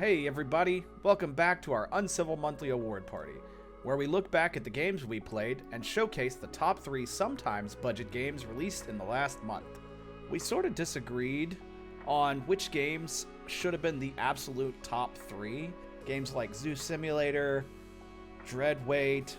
Hey everybody, welcome back to our Uncivil Monthly Award Party, where we look back at the games we played and showcase the top 3 sometimes budget games released in the last month. We sort of disagreed on which games should have been the absolute top 3. Games like Zoo Simulator, Dreadweight,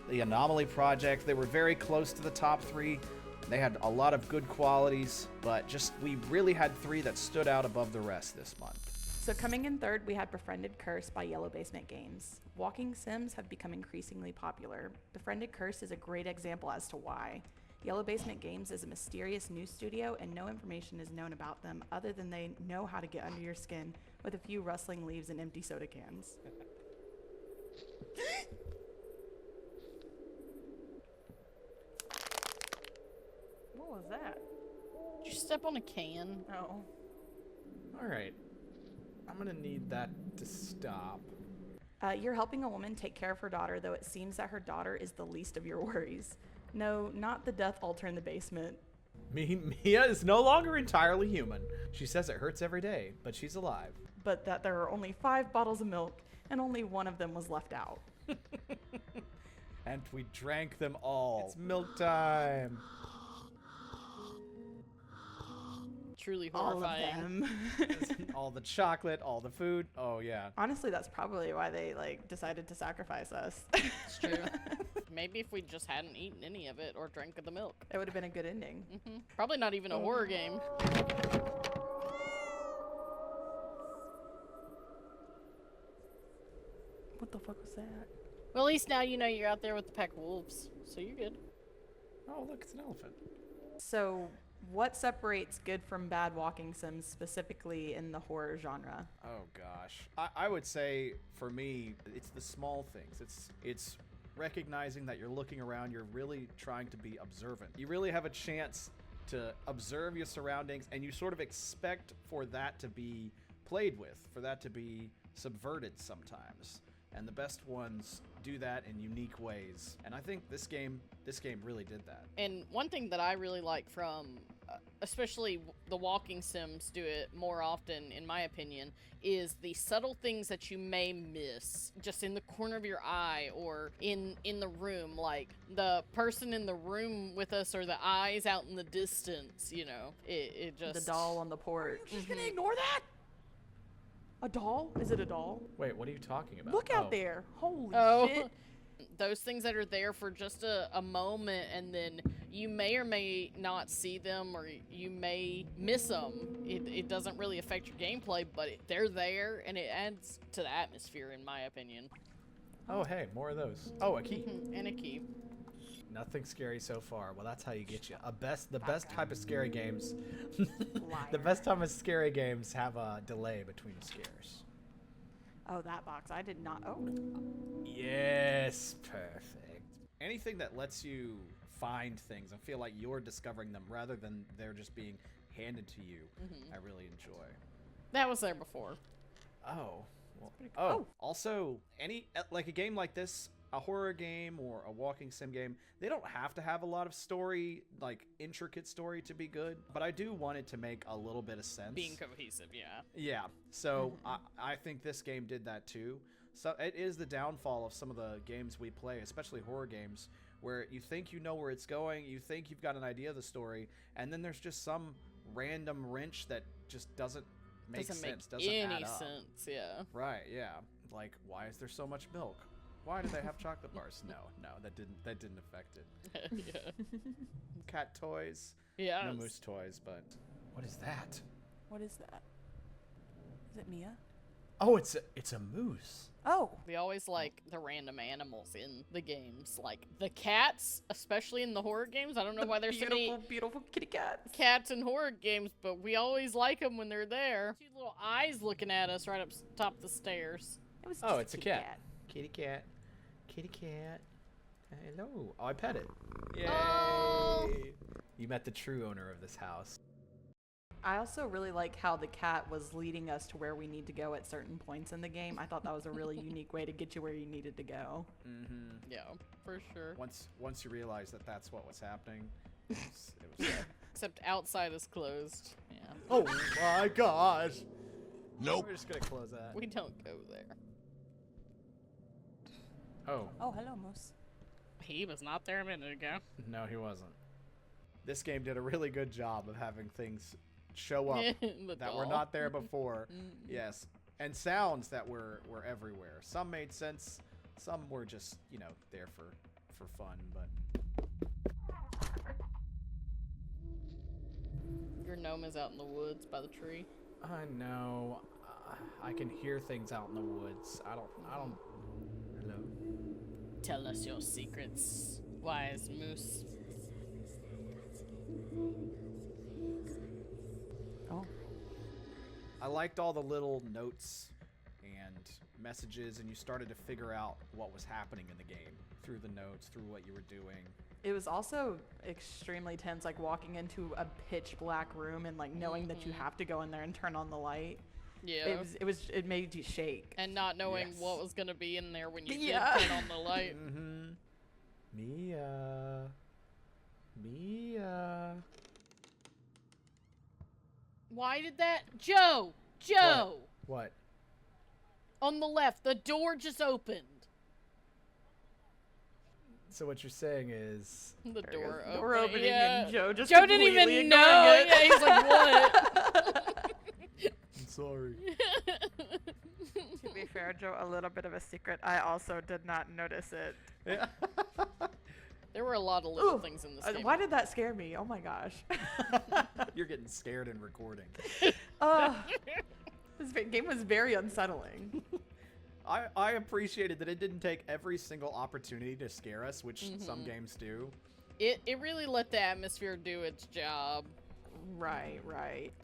the Anomaly Project, they were very close to the top 3. They had a lot of good qualities, but we really had 3 that stood out above the rest this month. So coming in third, we had Befriended Curse by Yellow Basement Games. Walking sims have become increasingly popular. Befriended Curse is a great example as to why. Yellow Basement Games is a mysterious news studio, and no information is known about them other than they know how to get under your skin with a few rustling leaves and empty soda cans. What was that? Did you step on a can? Oh. Alright, I'm gonna need that to stop. You're helping a woman take care of her daughter, though it seems that her daughter is the least of your worries. No, not the death altar in the basement. Mia is no longer entirely human. She says it hurts every day, but she's alive. But that there are only 5 bottles of milk, and only one of them was left out. And we drank them all. It's milk time. Truly All of horrifying. them. All the chocolate, all the food. Oh, yeah. Honestly, that's probably why they decided to sacrifice us. It's true. Maybe if we just hadn't eaten any of it or drank the milk. It would have been a good ending. Probably not even a horror game. What the fuck was that? Well, at least now you know you're out there with the pack of wolves, so you're good. Oh, look, it's an elephant. So, what separates good from bad walking sims, specifically in the horror genre? Oh, gosh. I would say, for me, it's the small things. It's recognizing that you're looking around, you're really trying to be observant. You really have a chance to observe your surroundings, and you sort of expect for that to be played with, for that to be subverted sometimes. And the best ones do that in unique ways. And I think this game really did that. And one thing that I really like from, especially the walking sims do it more often, in my opinion, is the subtle things that you may miss just in the corner of your eye or in the room, like the person in the room with us or the eyes out in the distance, you know, it just... The doll on the porch. You're just gonna ignore that? A doll? Is it a doll? Wait, what are you talking about? Look out there. Holy shit. Those things that are there for just a moment, and then you may or may not see them, or you may miss them. It doesn't really affect your gameplay, but they're there, and it adds to the atmosphere, in my opinion. Oh, hey, more of those. Oh, a key. And a key. Nothing scary so far. Well, that's how you get you. The best type of scary games. The best type of scary games have a delay between scares. Oh, that box. I did not. Oh. Yes, perfect. Anything that lets you find things and feel like you're discovering them rather than they're just being handed to you, I really enjoy. That was there before. Oh. Well, cool. Also, a game like this, a horror game or a walking sim game, they don't have to have a lot of story, like intricate story, to be good, but I do want it to make a little bit of sense. Being cohesive, yeah. Yeah, so I think this game did that too. So it is the downfall of some of the games we play, especially horror games, where you think you know where it's going, you think you've got an idea of the story, and then there's just some random wrench that just doesn't make sense, doesn't any add up. sense, yeah. Right, yeah. Like, why is there so much milk? Why do they have chocolate bars? No, that didn't affect it. Yeah. Cat toys. Yeah. No moose toys, but what is that? What is that? Is it Mia? Oh, it's a moose. Oh. We always like the random animals in the games, like the cats, especially in the horror games. I don't know why there's so many beautiful kitty cats. Cats in horror games, but we always like them when they're there. 2 little eyes looking at us right up top the stairs. It was Oh, just it's a kitty cat. Kitty cat. Kitty cat. Hello. Oh, I pet it. Yay! Oh. You met the true owner of this house. I also really like how the cat was leading us to where we need to go at certain points in the game. I thought that was a really unique way to get you where you needed to go. Yeah, for sure. Once you realize that that's what was happening, it was Except outside is closed. Yeah. Oh my gosh! Nope. We're just gonna close that. We don't go there. Oh. Oh, hello, Moose. He was not there a minute ago. No, he wasn't. This game did a really good job of having things show up that were not there before. Yes. And sounds that were everywhere. Some made sense. Some were just, you know, there for fun, but... Your gnome is out in the woods by the tree. I know. I can hear things out in the woods. I don't... Hello? Tell us your secrets, wise moose. Oh. I liked all the little notes and messages, and you started to figure out what was happening in the game through the notes, through what you were doing. It was also extremely tense, like walking into a pitch black room and like knowing that you have to go in there and turn on the light. Yeah. It made you shake. And not knowing Yes. what was gonna be in there when you Yeah. did turn on the light. Mia. Why did that? Joe! Joe! What? On the left, the door just opened. So what you're saying is... The door Door opened. opening Yeah. and Joe just Joe didn't completely even ignoring know. it. Yeah, he's like, what? I'm sorry. To be fair, Joe, a little bit of a secret. I also did not notice it. Yeah. There were a lot of little things in this game. Why did that scare me? Oh my gosh. You're getting scared in recording. This game was very unsettling. I appreciated that it didn't take every single opportunity to scare us, which some games do. It really let the atmosphere do its job. Right.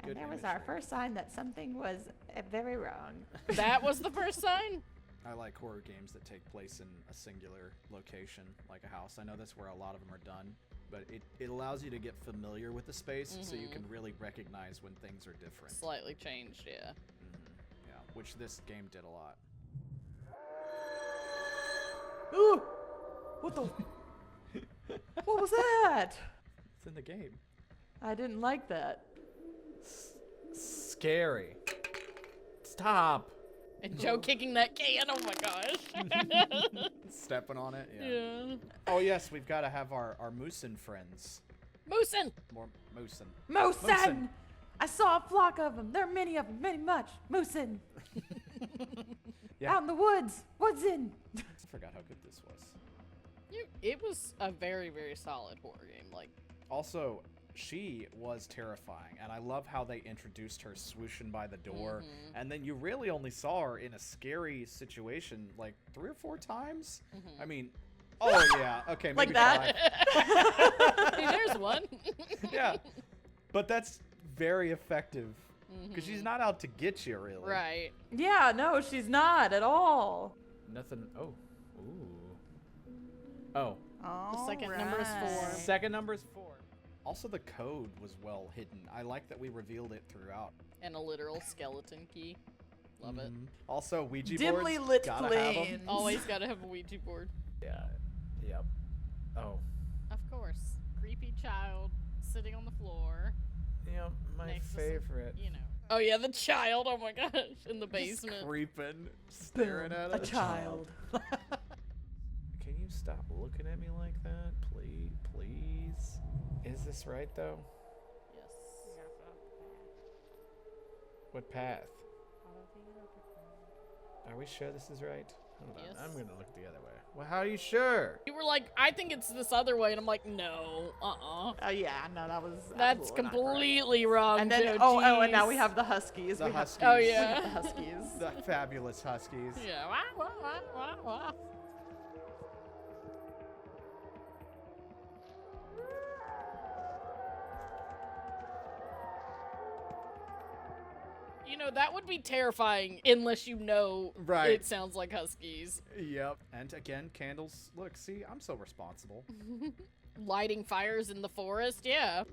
Good And there was imagery. our first sign that something was very wrong. That was the first sign? I like horror games that take place in a singular location, like a house. I know that's where a lot of them are done, but it allows you to get familiar with the space so you can really recognize when things are different. Slightly changed, yeah. Yeah, which this game did a lot. Ooh! What the? What was that? It's in the game. I didn't like that. Scary. Stop. And Joe kicking that can, oh my gosh. Stepping on it, yeah. Yeah. Oh yes, we've got to have our Moosin friends. Moosin! More Moosin. Moosin! I saw a flock of them. There are many of them, many much. Moosin! Yeah. Out in the woods. Woods in. I forgot how good this was. It was a very, very solid horror game. Like, Also, she was terrifying, and I love how they introduced her swooshing by the door, and then you really only saw her in a scary situation like 3 or 4 times. I mean, oh yeah, okay, maybe Like that? 5. hey, there's one. Yeah, but that's very effective because she's not out to get you, really. Right. Yeah, no, she's not at all. Nothing. Oh. Ooh. Oh. The second number is 4. Second number is 4. Also, the code was well hidden. I like that we revealed it throughout. And a literal skeleton key. Love it. Also, Ouija Dimly boards. lit Gotta have 'em. flames. Always gotta have a Ouija board. Yeah. Yep. Oh. Of course. Creepy child sitting on the floor. Yep. My next to some- favorite. you know. Oh yeah, the child. Oh my gosh, in the basement. Just creeping, staring at A child. Can you stop looking at me like that, please? Please. Is this right though? Yes. What path? Are we sure this is right? Hold on. Yes. I'm gonna look the other way. Well, how are you sure? You were like, I think it's this other way, and I'm like, no, Yeah, no, that was. That's absolutely not correct. completely wrong. And then, Joe, and now jeez. we have the Huskies. The We have- Huskies. Oh we yeah. have the Huskies. The fabulous Huskies. Yeah. Wah, wah, wah, wah, wah. You know, that would be terrifying unless you know Right. it sounds like Huskies. Yep. And again, candles. Look, see, I'm so responsible. Lighting fires in the forest, yeah.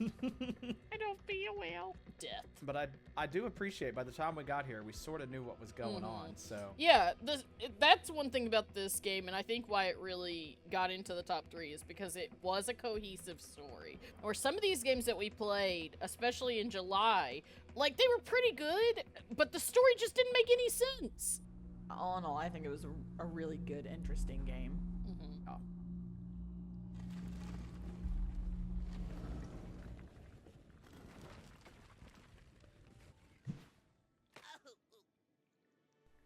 I don't be a whale. Death. But I do appreciate, by the time we got here, we sort of knew what was going on, so... Yeah, that's one thing about this game, and I think why it really got into the top 3 is because it was a cohesive story. Or some of these games that we played, especially in July, like, they were pretty good, but the story just didn't make any sense. All in all, I think it was a really good, interesting game. Oh.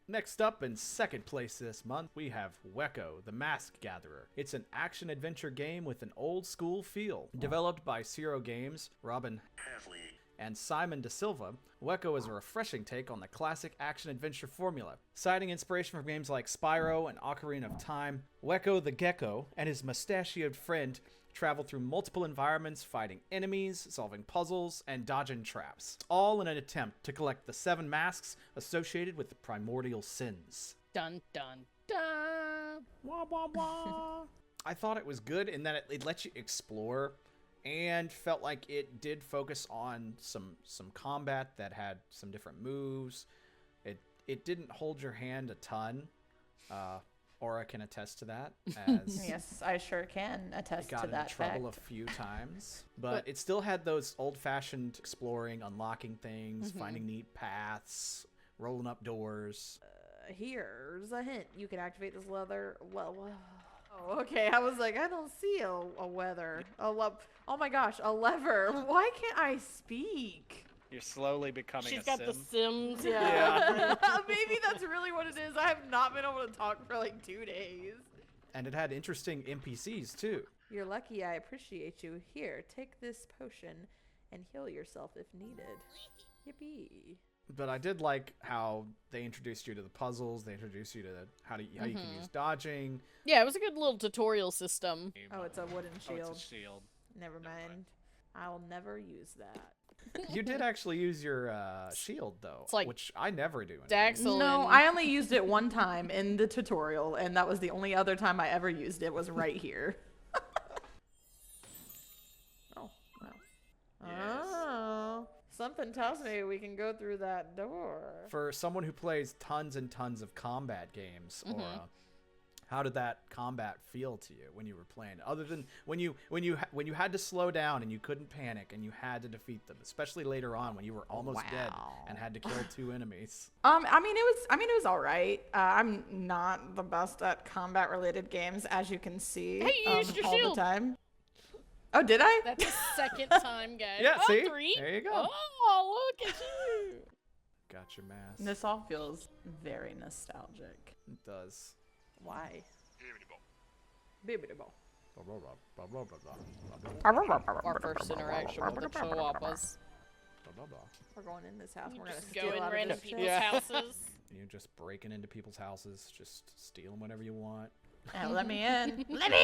Next up, in second place this month, we have Wéko, the Mask Gatherer. It's an action-adventure game with an old-school feel. Developed by Zero Games, Robin and Simon Da Silva, Wéko is a refreshing take on the classic action-adventure formula. Citing inspiration from games like Spyro and Ocarina of Time, Wéko the Gecko and his mustachioed friend travel through multiple environments, fighting enemies, solving puzzles, and dodging traps, all in an attempt to collect the 7 masks associated with the primordial sins. Dun dun dun! Wah, wah, wah. I thought it was good in that it lets you explore, and felt like it did focus on some combat that had some different moves. It didn't hold your hand a ton. Aura can attest to that, as Yes, I sure can attest got to into that trouble fact. a few times. But it still had those old-fashioned exploring, unlocking things, finding neat paths, rolling up doors. Here's a hint. You can activate this leather. Oh, okay. I was like, I don't see a weather. Oh my gosh, a lever. Why can't I speak? You're slowly becoming She's got the Sims, yeah. Yeah. Maybe that's really what it is. I have not been able to talk for like 2 days. And it had interesting NPCs, too. You're lucky. I appreciate you. Here, take this potion and heal yourself if needed. Yippee. But I did like how they introduced you to the puzzles. They introduced you to how you can use dodging. Yeah, it was a good little tutorial system. Oh, it's a wooden shield. It's a shield. Never mind. I'll never use that. You did actually use your shield, though, It's like which I never do. Daxel No, and- I only used it one time in the tutorial, and that was the only other time I ever used it was right here. Oh, wow. Yes. Oh, something tells me we can go through that door. For someone who plays tons and tons of combat games, Aura, how did that combat feel to you when you were playing? Other than when you had to slow down and you couldn't panic and you had to defeat them, especially later on when you were almost dead and had to kill 2 enemies. I mean, it was all right. I'm not the best at combat-related games, as you can see. Hey, you used your all shield. the time. Oh, did I? That's the second time, guys. Yeah, oh, see? 3? There you go. Oh, look at you. Got your mask. This all feels very nostalgic. It does. Why? Our first interaction with the Chihuahuas. We're going in this house. We're gonna Just steal go in out of random this people's shit. houses. You're just breaking into people's houses, just stealing whatever you want. Let me in. Let me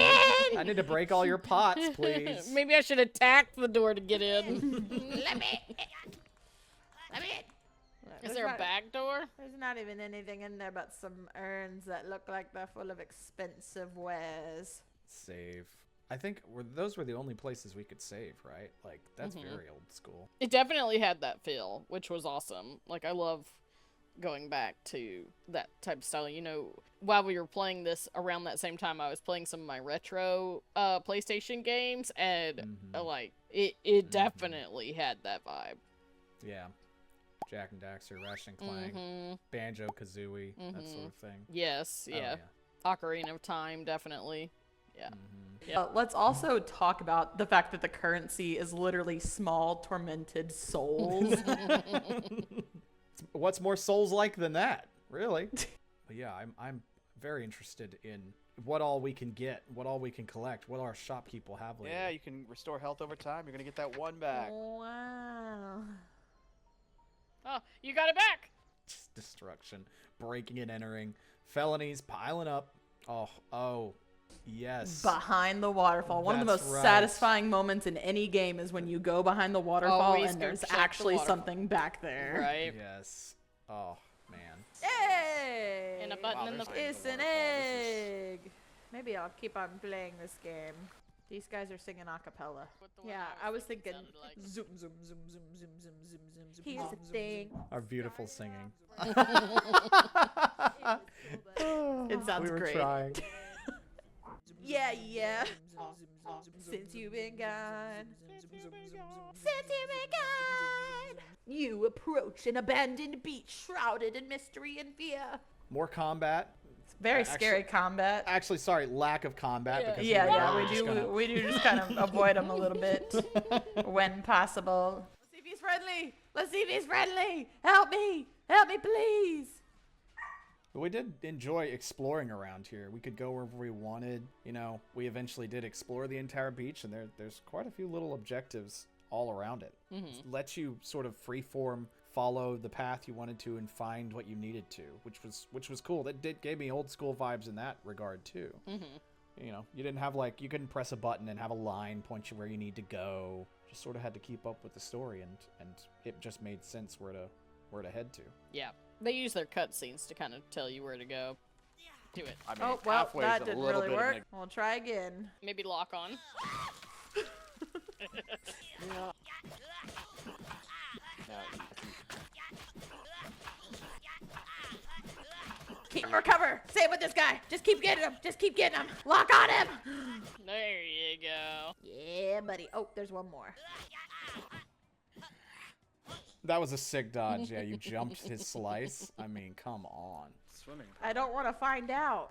in. I need to break all your pots, please. Maybe I should attack the door to get in. Let me in. Let me in. Is there a back door? There's not even anything in there but some urns that look like they're full of expensive wares. Save. I think those were the only places we could save, right? Like, that's very old school. It definitely had that feel, which was awesome. Like, I love going back to that type of style. You know, while we were playing this around that same time, I was playing some of my retro PlayStation games, and like, it definitely had that vibe. Yeah. Jack and Daxter, Ratchet and Clank, Banjo-Kazooie, that sort of thing. Yes, Oh, yeah. Ocarina of Time, definitely. Yeah. Let's also talk about the fact that the currency is literally small, tormented souls. What's more Souls-like than that? Really? But yeah, I'm very interested in what all we can get, what all we can collect, what our shopkeep will have later. Yeah, you can restore health over time. You're gonna get that 1 back. Wow. Oh, you got it back! Just destruction, breaking and entering, felonies piling up. Oh, yes. Behind the waterfall. One of the That's most right. satisfying moments in any game is when you go behind the waterfall Always and go there's check the actually waterfall. something back there. Right. Yes. Oh, man. Hey! And a button in the... there's It's an waterfall. This egg. Maybe I'll keep on playing this game. These guys are singing a cappella. What the one Yeah, I was thinking thinking. sounded like. Zoom, zoom, zoom, zoom, zoom, zoom, zoom, zoom, zoom. Here's the thing. Our beautiful singing. It sounds we were great. trying. Yeah, yeah. Since you've been gone. Since you've been gone. You approach an abandoned beach shrouded in mystery and fear. More combat. Very Actually- scary combat. Actually, sorry, lack of combat. Yeah. Because Yeah, we yeah, were we just do. gonna- We do just kind of avoid them a little bit when possible. Let's see if he's friendly. Let's see if he's friendly. Help me, please. We did enjoy exploring around here. We could go wherever we wanted. You know, we eventually did explore the entire beach, and there's quite a few little objectives all around it. Mm-hmm. Lets you sort of freeform follow the path you wanted to and find what you needed to, which was cool. That gave me old school vibes in that regard too. Mm-hmm. You know, you didn't have like, you couldn't press a button and have a line point you where you need to go. Just sort of had to keep up with the story, and it just made sense where to head to. Yeah. They use their cutscenes to kind of tell you where to go. Do it. I mean, Oh well, halfway is that a didn't little really bit of work. an We'll try again. Maybe lock on. Keep him recover. Same with this guy. Just keep getting him. Just keep getting him. Lock on him. There you go. Yeah, buddy. Oh, there's one more. That was a sick dodge. Yeah, you jumped his slice. I mean, come on. Swimming. I don't want to find out.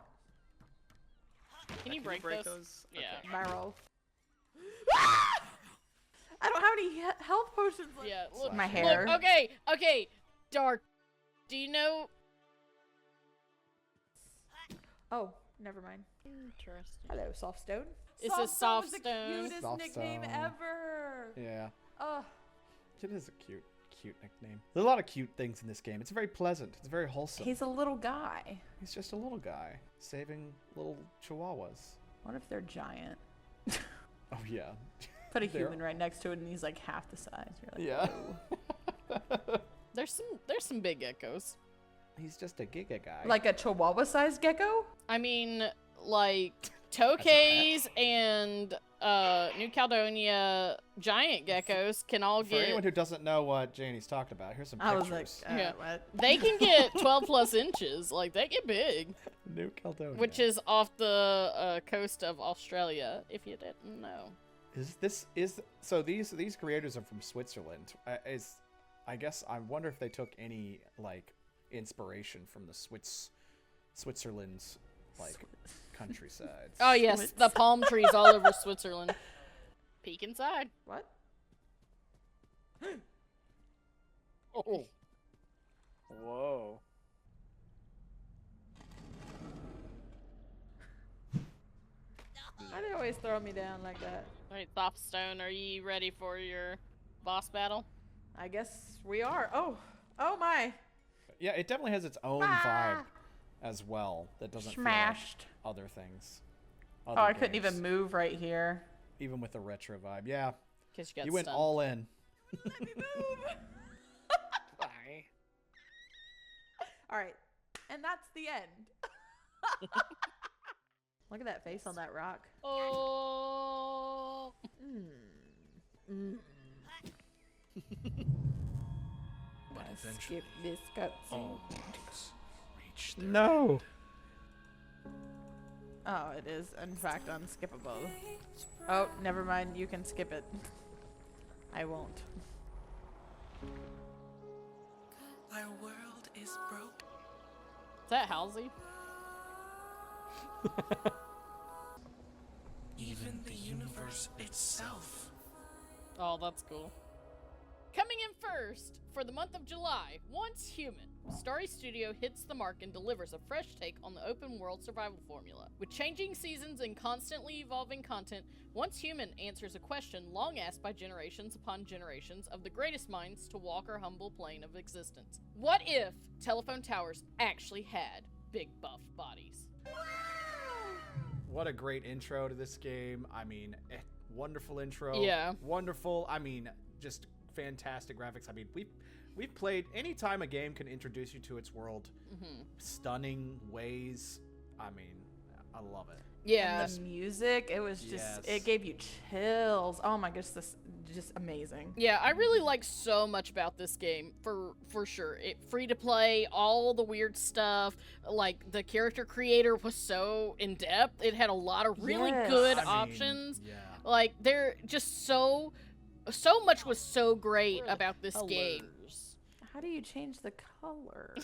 Can you break those? Yeah. Barrel. I don't have any health potions. Left. Yeah. Look, My Look, hair. Look, okay. Dark. Do you know? Oh, never mind. Interesting. Hello, Softstone. It's a Softstone was the Softstone. cutest nickname Softstone. ever. Yeah, Oh, it is a cute nickname. There's a lot of cute things in this game. It's very pleasant. It's very wholesome. he's a little guy. He's just a little guy saving little chihuahuas. What if they're giant? Oh yeah. Put a They're- human right next to it, and he's like half the size. You're like, Yeah. "Ooh." There's some big geckos. He's just a giga guy. Like a chihuahua-sized gecko. I mean, like Tokays and New Caledonia giant geckos can all For anyone get. who doesn't know what Janie's talking about, here's some I pictures. was like, Yeah. what? They can get 12 plus inches. Like they get big, New Caledonia. which is off the coast of Australia. If you didn't know. So these creators are from Switzerland. I guess I wonder if they took any like inspiration from the Switzerland's like countrysides. Oh yes, Swiss. the palm trees all over Switzerland. Peek inside. What? Oh. Whoa. Why do they always throw me down like that? All right, Softstone, are you ready for your boss battle? I guess we are. Oh my. Yeah, it definitely has its own Ah. vibe as well. That doesn't Smashed. feel like other things. Oh, Other I couldn't games. even move right here. Even with the retro vibe. Yeah, Because you got you went stunned. all in. Let me move. Bye. All right, and that's the end. Look at that face on that rock. Oh. But Skip this cutscene. reach their No. Oh, it is in fact unskippable. Oh, never mind. You can skip it. I won't. My world is broke. Is that Halsey? Even the universe itself. Oh, that's cool. Coming in first for the month of July, Once Human. Starry Studio hits the mark and delivers a fresh take on the open world survival formula. With changing seasons and constantly evolving content, Once Human answers a question long asked by generations upon generations of the greatest minds to walk our humble plane of existence. What if telephone towers actually had big buff bodies? What a great intro to this game. I mean, wonderful intro. Yeah. Wonderful. I mean, just fantastic graphics. I mean, we've played anytime a game can introduce you to its world, stunning ways. I mean, I love it. Yeah. And the music, it was just, Yes. it gave you chills. Oh my goodness, this just amazing. Yeah, I really like so much about this game, for sure. It free to play, all the weird stuff. Like, the character creator was so in depth. It had a lot of really Yes. good I mean, options. yeah. Like, they're just so much was so great about this game. How do you change the colors?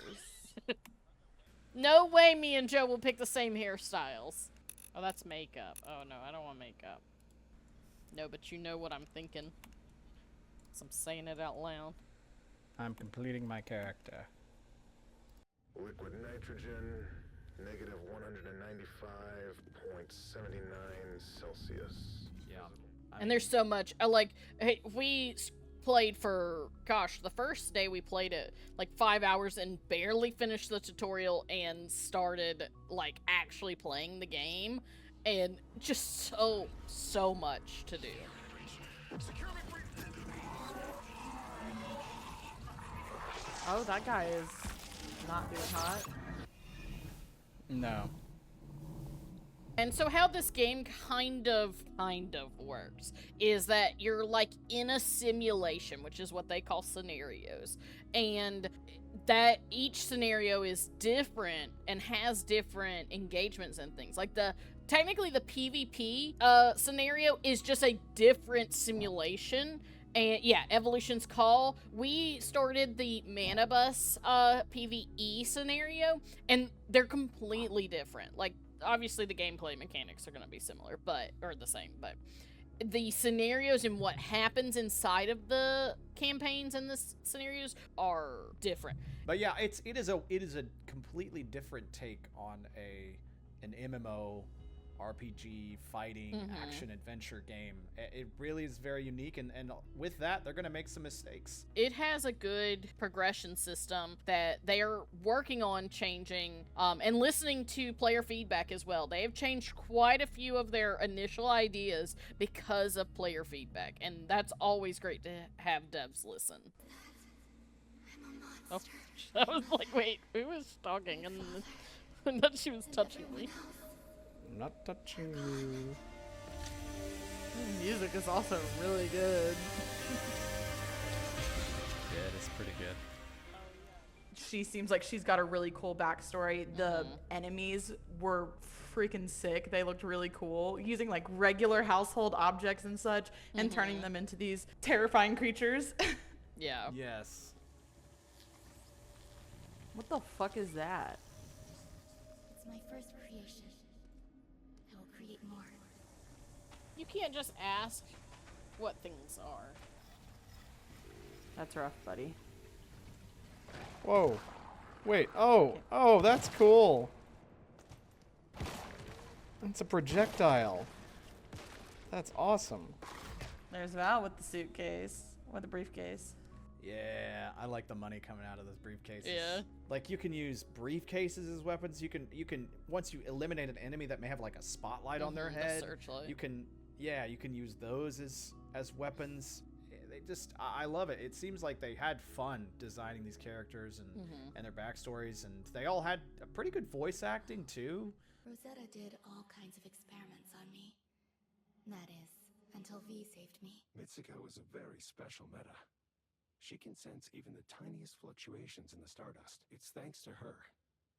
No way me and Joe will pick the same hairstyles. Oh, that's makeup. Oh, no, I don't want makeup. No, but you know what I'm thinking. So I'm saying it out loud. I'm completing my character. Liquid nitrogen, negative 195.79 Celsius. Yeah. And there's so much. Hey, we played for, gosh, the first day we played it, like 5 hours and barely finished the tutorial and started, like, actually playing the game. And just so much to do. Oh, that guy is not doing hot. No. And so how this game kind of works is that you're like in a simulation, which is what they call scenarios. And that each scenario is different and has different engagements and things. Like technically the PvP scenario is just a different simulation. And yeah, Evolution's Call. We started the Mana Bus PvE scenario, and they're completely different. Like, obviously the gameplay mechanics are going to be similar, or the same, but the scenarios and what happens inside of the campaigns and the scenarios are different. But yeah, it is a completely different take on an MMO RPG fighting action adventure game. It really is very unique, and with that they're gonna make some mistakes. It has a good progression system that they are working on changing, and listening to player feedback as well. They have changed quite a few of their initial ideas because of player feedback, and that's always great to have devs listen. Oh, I was like, wait, who was talking? And then she was touching me. I'm not touching you. The music is also really good. Yeah, it is pretty good. She seems like she's got a really cool backstory. The enemies were freaking sick. They looked really cool. Using like regular household objects and such and turning them into these terrifying creatures. Yeah. Yes. What the fuck is that? It's my first creation. I will create more. You can't just ask what things are. That's rough, buddy. Whoa. Wait. Oh, that's cool. It's a projectile. That's awesome. There's Val with the suitcase. With the briefcase. Yeah, I like the money coming out of those briefcases. Yeah. Like, you can use briefcases as weapons. You can once you eliminate an enemy that may have like a spotlight on their head, The searchlight. you can use those as weapons. I love it. It seems like they had fun designing these characters and their backstories, and they all had a pretty good voice acting too. Rosetta did all kinds of experiments on me. That is, until V saved me. Mitsuko is a very special meta. She can sense even the tiniest fluctuations in the stardust. It's thanks to her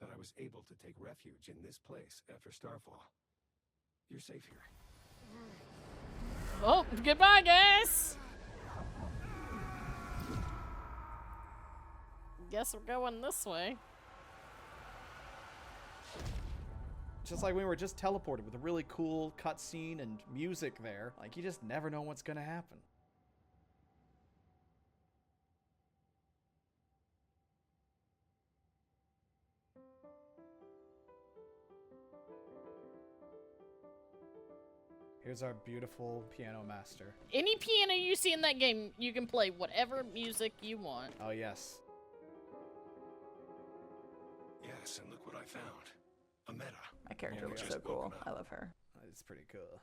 that I was able to take refuge in this place after Starfall. You're safe here. Oh, goodbye, guys! Guess we're going this way. Just like we were just teleported with a really cool cutscene and music there. Like, you just never know what's gonna happen. Here's our beautiful piano master. Any piano you see in that game, you can play whatever music you want. Oh, yes. Yes, and look what I found. A meta. My character Yeah, looks just so cool. woken up. I love her. It's pretty cool.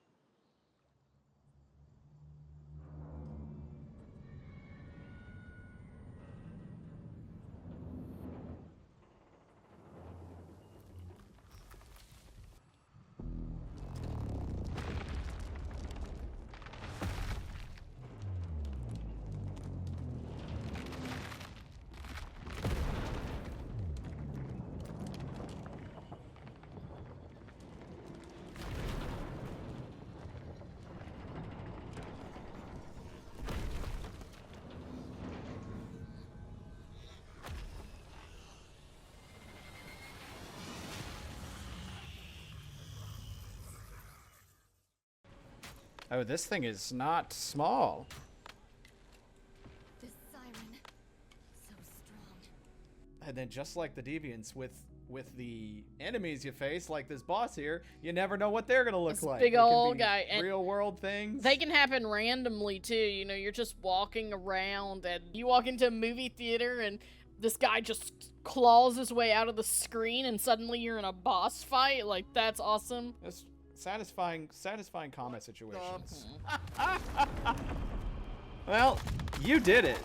Oh, this thing is not small. This siren, so strong. And then just like the Deviants with the enemies you face, like this boss here, you never know what they're gonna look This like. big They can old be guy, and real world things. They can happen randomly too. You know, you're just walking around and you walk into a movie theater and this guy just claws his way out of the screen and suddenly you're in a boss fight. Like, that's awesome. It's satisfying combat situations. Well, you did it.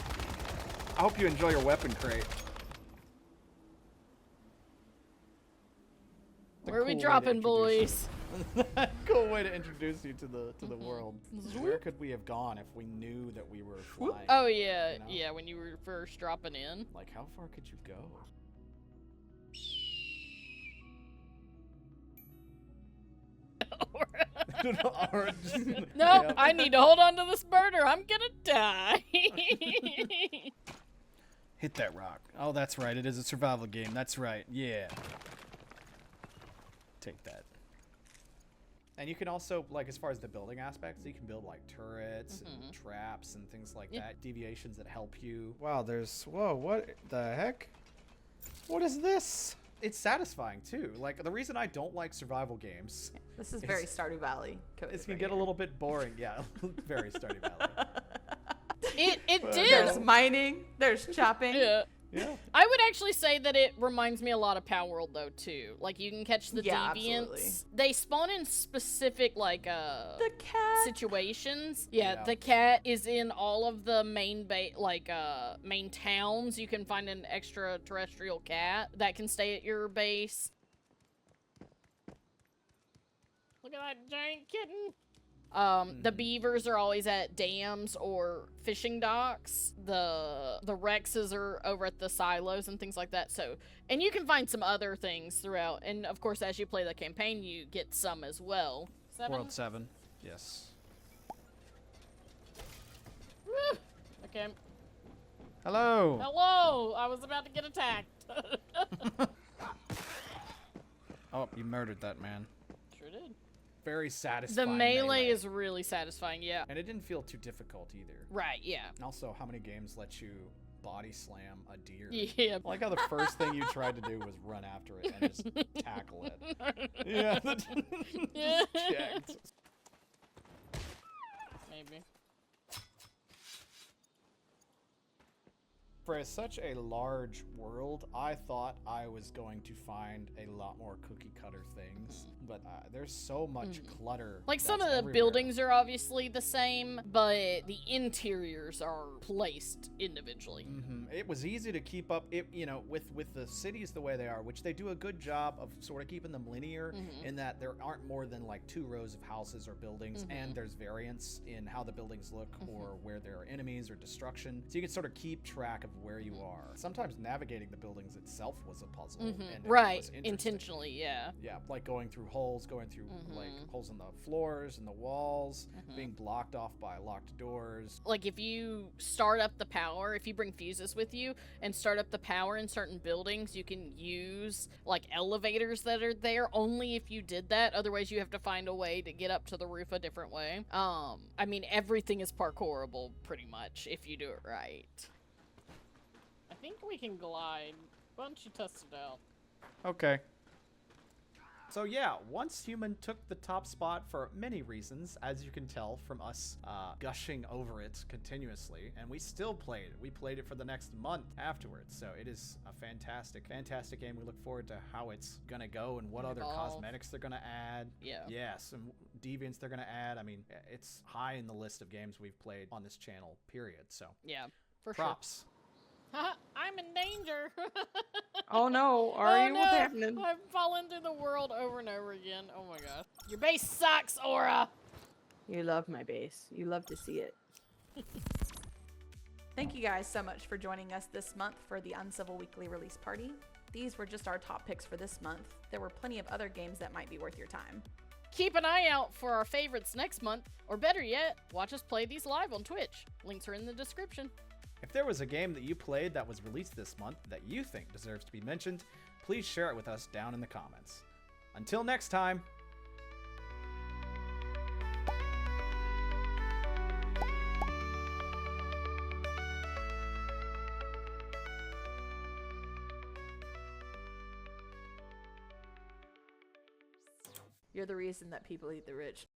I hope you enjoy your weapon crate. Where are we dropping, boys? Cool way to introduce you to the world. Where could we have gone if we knew that we were flying? Oh yeah, you know? yeah. When you were first dropping in. Like, how far could you go? No, Yep. I need to hold on to this bird or I'm gonna die. Hit that rock. Oh, that's right. It is a survival game. That's right. Yeah. Take that. And you can also, like, as far as the building aspects, you can build, like, turrets and traps and things like that. Deviations that help you. Wow, there's... Whoa, what the heck? What is this? It's satisfying, too. Like, the reason I don't like survival games... This is very Stardew Valley. It's gonna get a little bit boring. Yeah, very Stardew Valley. It did. There's mining. There's chopping. Yeah. Yeah. I would actually say that it reminds me a lot of Power World though too. Like you can catch the Yeah, deviants. absolutely. They spawn in specific like The cat. situations. Yeah, Yeah. the cat is in all of the main main towns. You can find an extraterrestrial cat that can stay at your base. Look at that giant kitten. The beavers are always at dams or fishing docks. The Rexes are over at the silos and things like that. So, and you can find some other things throughout. And of course, as you play the campaign, you get some as well. World 7. Yes. Woo! Okay. Hello. Hello! I was about to get attacked. Oh, you murdered that man. Sure did. Very satisfying. The melee is really satisfying, yeah. And it didn't feel too difficult either. Right, yeah. And also, how many games let you body slam a deer? Yeah. I like how the first thing you tried to do was run after it and just tackle it. Yeah. Yeah. Checked. Maybe. For such a large world, I thought I was going to find a lot more cookie cutter things, but there's so much clutter. Like some of that's the everywhere. buildings are obviously the same, but the interiors are placed individually. It was easy to keep up, with the cities the way they are, which they do a good job of sort of keeping them linear in that there aren't more than like 2 rows of houses or buildings, and there's variance in how the buildings look or where there are enemies or destruction. So you can sort of keep track of where you are. Sometimes navigating the buildings itself was a puzzle. And it Right, was interesting. intentionally, yeah. Yeah, like going through holes, like holes in the floors and the walls, being blocked off by locked doors. Like if you start up the power, if you bring fuses with you and start up the power in certain buildings, you can use like elevators that are there only if you did that. Otherwise you have to find a way to get up to the roof a different way. I mean, everything is parkourable pretty much if you do it right. I think we can glide. Why don't you test it out? Okay. So yeah, Once Human took the top spot for many reasons, as you can tell from us gushing over it continuously, and we still played it. We played it for the next month afterwards, so it is a fantastic, fantastic game. We look forward to how it's gonna go and what other cosmetics they're gonna add. Yeah. Yes, and deviants they're gonna add. I mean, it's high in the list of games we've played on this channel, period. So Yeah, for props. Haha, I'm in danger. Oh no, are you? What's happening? I'm falling through the world over and over again. Oh my god. Your base sucks, Aura! You love my base. You love to see it. Thank you guys so much for joining us this month for the Uncivil Weekly Release Party. These were just our top picks for this month. There were plenty of other games that might be worth your time. Keep an eye out for our favorites next month, or better yet, watch us play these live on Twitch. Links are in the description. If there was a game that you played that was released this month that you think deserves to be mentioned, please share it with us down in the comments. Until next time! You're the reason that people eat the rich.